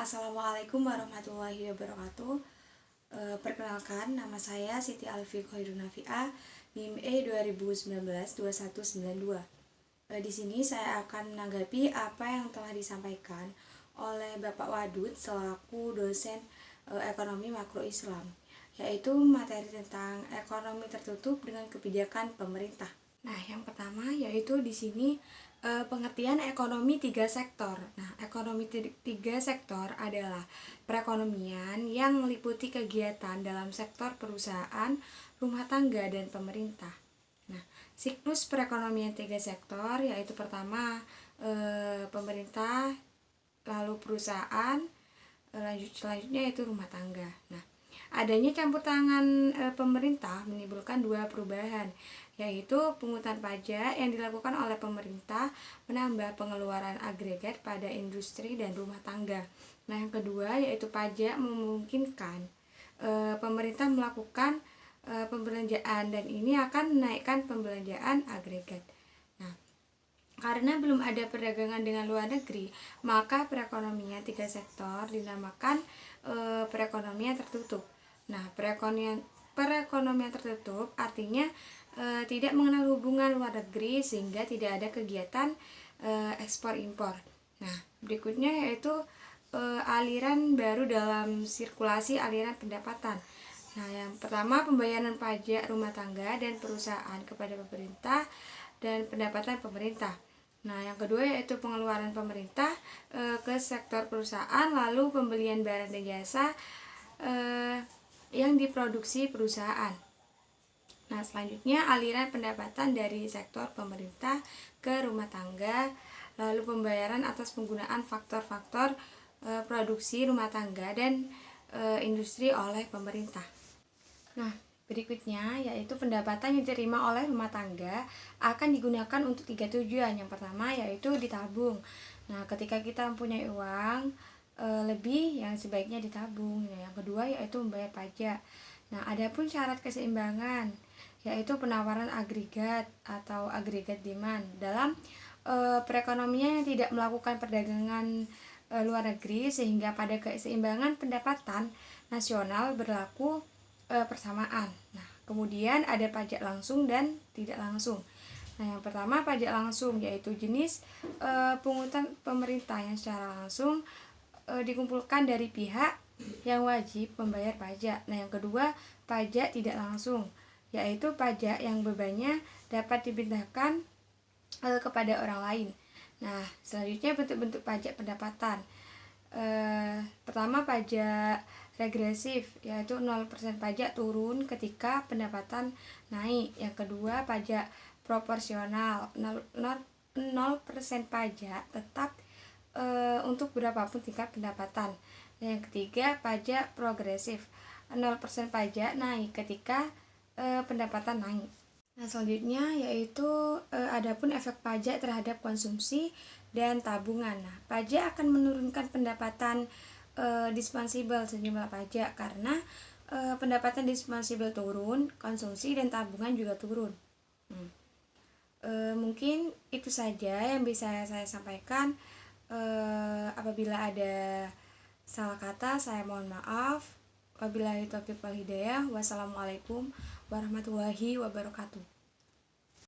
Assalamualaikum warahmatullahi wabarakatuh. Perkenalkan, nama saya Siti Alfi Khairun Nafi'ah, NIM E 2019-2192. Di sini saya akan menanggapi apa yang telah disampaikan oleh Bapak Wadud selaku dosen ekonomi makro Islam, yaitu materi tentang ekonomi tertutup dengan kebijakan pemerintah. Nah, yang pertama yaitu di sini pengertian ekonomi tiga sektor. Nah, ekonomi tiga sektor adalah perekonomian yang meliputi kegiatan dalam sektor perusahaan, rumah tangga, dan pemerintah. Nah, siklus perekonomian tiga sektor yaitu pertama pemerintah, lalu perusahaan, selanjutnya yaitu rumah tangga. Nah, adanya campur tangan pemerintah menimbulkan dua perubahan, yaitu pungutan pajak yang dilakukan oleh pemerintah menambah pengeluaran agregat pada industri dan rumah tangga. Nah, yang kedua yaitu pajak memungkinkan pemerintah melakukan pembelanjaan, dan ini akan menaikkan pembelanjaan agregat. Nah, karena belum ada perdagangan dengan luar negeri, maka perekonomian tiga sektor dinamakan perekonomian tertutup. Nah, perekonomian tertutup artinya tidak mengenal hubungan luar negeri sehingga tidak ada kegiatan ekspor impor. Nah, berikutnya yaitu aliran baru dalam sirkulasi aliran pendapatan. Nah, yang pertama pembayaran pajak rumah tangga dan perusahaan kepada pemerintah dan pendapatan pemerintah. Nah, yang kedua yaitu pengeluaran pemerintah ke sektor perusahaan, lalu pembelian barang dan jasa yang diproduksi perusahaan. Nah, selanjutnya aliran pendapatan dari sektor pemerintah ke rumah tangga, lalu pembayaran atas penggunaan faktor-faktor produksi rumah tangga dan industri oleh pemerintah. Nah, berikutnya yaitu pendapatan yang diterima oleh rumah tangga akan digunakan untuk tiga tujuan. Yang pertama yaitu ditabung. Nah, ketika kita mempunyai uang lebih, yang sebaiknya ditabung. Nah, yang kedua yaitu membayar pajak. Nah, adapun syarat keseimbangan yaitu penawaran agregat atau agregat demand dalam perekonomian yang tidak melakukan perdagangan luar negeri, sehingga pada keseimbangan pendapatan nasional berlaku persamaan. Nah, kemudian ada pajak langsung dan tidak langsung. Nah, yang pertama pajak langsung yaitu jenis pungutan pemerintah yang secara langsung dikumpulkan dari pihak yang wajib membayar pajak. Nah, yang kedua pajak tidak langsung yaitu pajak yang bebannya dapat dipindahkan kepada orang lain. Nah, selanjutnya bentuk-bentuk pajak pendapatan. Pertama pajak regresif yaitu 0% pajak turun ketika pendapatan naik. Yang kedua pajak proporsional 0% pajak tetap untuk berapapun tingkat pendapatan. Yang ketiga pajak progresif 0% pajak naik ketika pendapatan naik. Nah, selanjutnya yaitu adapun efek pajak terhadap konsumsi dan tabungan. Nah, pajak akan menurunkan pendapatan dispensibel sejumlah pajak karena pendapatan dispensibel turun, konsumsi dan tabungan juga turun. Mungkin itu saja yang bisa saya sampaikan. Apabila ada salah kata, saya mohon maaf. Wabillahi taufiq wal hidayah. Wassalamualaikum warahmatullahi wabarakatuh.